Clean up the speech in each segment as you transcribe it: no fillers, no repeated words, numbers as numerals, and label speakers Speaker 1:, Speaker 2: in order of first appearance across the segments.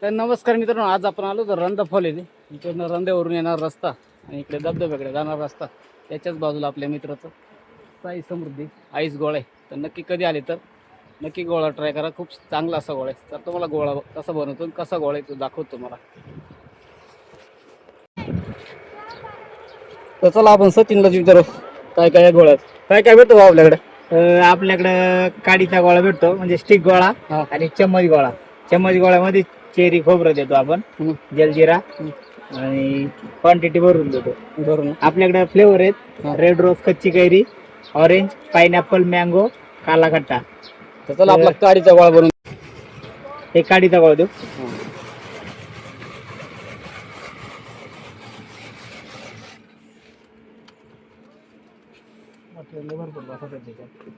Speaker 1: तर नमस्कार मित्रांनो, आज आपण आलो तर रंधा फॉल येते. इकडनं रंध्यावरून येणार रस्ता आणि इकडे धबधब्याकडे जाणार रस्ता. त्याच्याच बाजूला आपल्या मित्राचं साई समृद्धी आईस गोळा आहे. तर नक्की कधी आले तर नक्की गोळा ट्राय करा. खूप चांगला असा गोळा आहे. तर तुम्हाला गोळा कसा बनवतो आणि कसा गोळा आहे तो दाखवतो तुम्हाला. तर चला आपण सचिनला विचारू काय काय गोळ्यात काय काय भेटतो आपल्याकडे.
Speaker 2: आपल्याकडं काडीचा गोळा भेटतो म्हणजे स्टिक गोळा
Speaker 1: हा.
Speaker 2: आणि चम्मच गोळा. चम्मच गोळ्यामध्ये चेरी खोबरं देतो आपण, जलजिरा आणि क्वांटिटी भरून देतो.
Speaker 1: बरोबर.
Speaker 2: आपल्याकडे फ्लेवर आहेत
Speaker 1: हा.
Speaker 2: रेड रोज, कच्ची कैरी, ऑरेंज, पाइनॅपल, मँगो, काला खट्टा.
Speaker 1: तर चला आपला काडीचा गोळा बनवून.
Speaker 2: हे काडीचा गोळा देऊ. भरपूर बसत आहे त्याच्यात.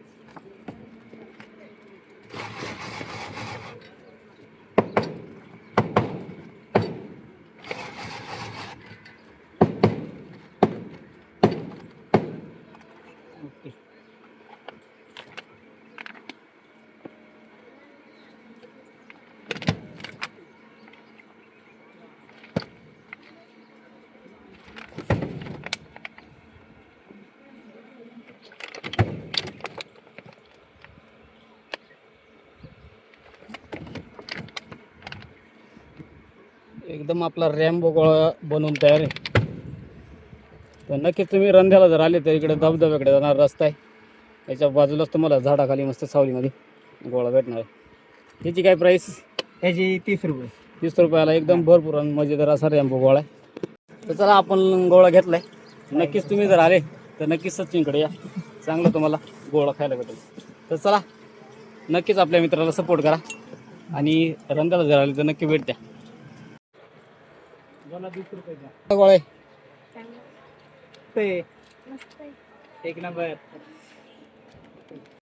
Speaker 1: ओके. एकदम आपला रॅम्बो गोळा बनवून तयार आहे. तर नक्कीच तुम्ही रंध्याला जर आले तर इकडे धबधब्याकडे जाणार रस्ता आहे. त्याच्या बाजूलाच तुम्हाला झाडाखाली मस्त सावलीमध्ये गोळा भेटणार आहे. त्याची काय प्राईस?
Speaker 2: त्याची 30 रुपये.
Speaker 1: 30 रुपयाला एकदम भरपूर आणि मजेदार असा रॅम्बो गोळा आहे. तर चला आपण गोळा घेतलाय. नक्कीच तुम्ही जर आले तर नक्कीच सचिनकडे या. चांगलं तुम्हाला गोळा खायला भेटेल. तर चला नक्कीच आपल्या मित्राला सपोर्ट करा आणि रंध्याला जर आले तर नक्की भेट द्या.
Speaker 2: गोळा 20 रुपये द्या.
Speaker 1: गोळे
Speaker 2: ते एक नंबर.